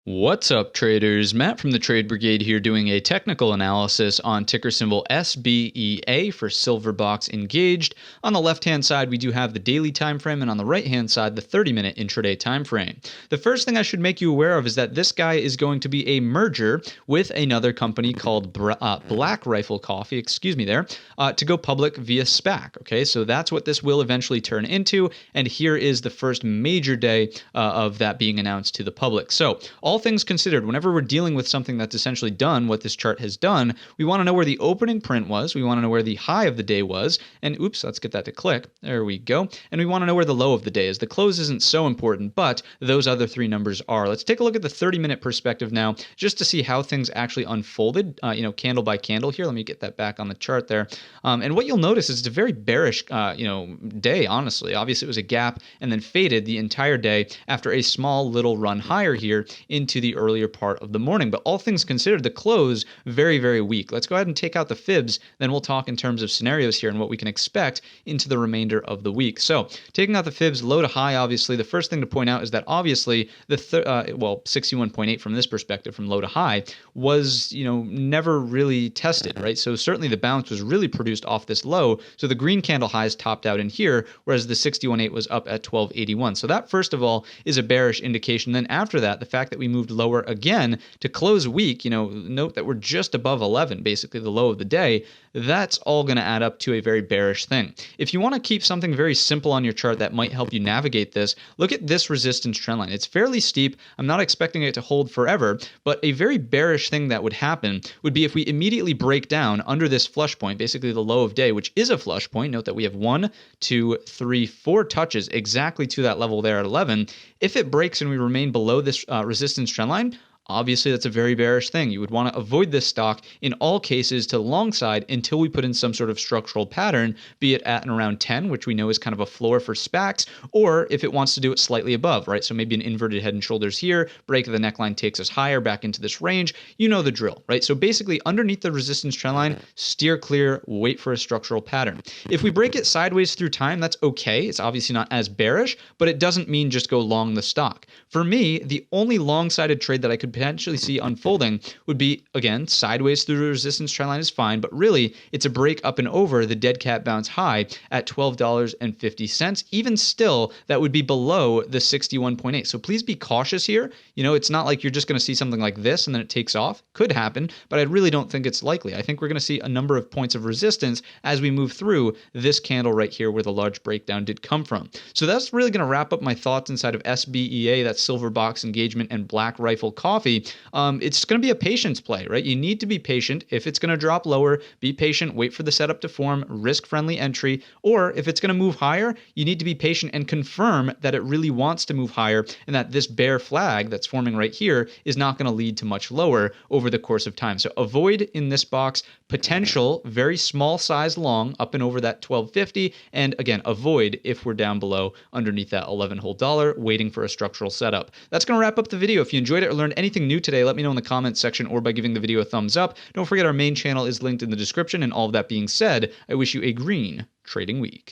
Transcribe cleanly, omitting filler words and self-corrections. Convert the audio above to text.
What's up, traders? Matt from the Trade Brigade here doing a technical analysis on ticker symbol SBEA for SilverBox engaged. On the left-hand side, we do have the daily time frame, and on the right-hand side, the 30-minute intraday time frame. The first thing I should make you aware of is that this guy is going to be a merger with another company called Black Rifle Coffee, to go public via SPAC. Okay, so that's what this will eventually turn into, and here is the first major day of that being announced to the public. So all things considered, whenever we're dealing with something that's essentially done what this chart has done, we want to know where the opening print was, we want to know where the high of the day was, and oops, let's get that to click. There we go. And we want to know where the low of the day is. The close isn't so important, but those other three numbers are. Let's take a look at the 30-minute perspective now, just to see how things actually unfolded, candle by candle here. Let me get that back on the chart there. And what you'll notice is it's a very bearish, day, honestly. Obviously, it was a gap and then faded the entire day after a small little run higher here into the earlier part of the morning. But all things considered, the close very, very weak. Let's go ahead and take out the fibs, then we'll talk in terms of scenarios here and what we can expect into the remainder of the week. So taking out the fibs, low to high, obviously, the first thing to point out is that obviously the 61.8 from this perspective, from low to high, was never really tested, right? So certainly the bounce was really produced off this low. So the green candle highs topped out in here, whereas the 61.8 was up at 1281. So that, first of all, is a bearish indication. Then after that, the fact that we moved lower again to close weak, note that we're just above 11, basically the low of the day. That's all going to add up to a very bearish thing. If you want to keep something very simple on your chart that might help you navigate this, look at this resistance trend line. It's fairly steep. I'm not expecting it to hold forever, but a very bearish thing that would happen would be if we immediately break down under this flush point, basically the low of day, which is a flush point. Note that we have 1, 2, 3, 4 touches exactly to that level there at 11. If it breaks and we remain below this resistance trend line, obviously, that's a very bearish thing. You would want to avoid this stock in all cases to the long side until we put in some sort of structural pattern, be it at and around 10, which we know is kind of a floor for SPACs, or if it wants to do it slightly above, right? So maybe an inverted head and shoulders here, break of the neckline takes us higher back into this range. You know the drill, right? So basically, underneath the resistance trend line, steer clear, wait for a structural pattern. If we break it sideways through time, that's okay. It's obviously not as bearish, but it doesn't mean just go long the stock. For me, the only long-sided trade that I could potentially see unfolding would be, again, sideways through the resistance trend line is fine, but really it's a break up and over the dead cat bounce high at $12.50. Even still, that would be below the 61.8. So please be cautious here. It's not like you're just going to see something like this and then it takes off. Could happen, but I really don't think it's likely. I think we're going to see a number of points of resistance as we move through this candle right here where the large breakdown did come from. So that's really going to wrap up my thoughts inside of SBEA, that's SilverBox Engagement, and Black Rifle Coffee. It's going to be a patience play, right? You need to be patient. If it's going to drop lower, be patient, wait for the setup to form, risk-friendly entry. Or if it's going to move higher, you need to be patient and confirm that it really wants to move higher and that this bear flag that's forming right here is not going to lead to much lower over the course of time. So avoid in this box potential very small size long up and over that 1250. And again, avoid if we're down below underneath that 11 whole dollar waiting for a structural setup. That's going to wrap up the video. If you enjoyed it or learned anything new today, let me know in the comments section or by giving the video a thumbs up. Don't forget our main channel is linked in the description. And all of that being said, I wish you a green trading week.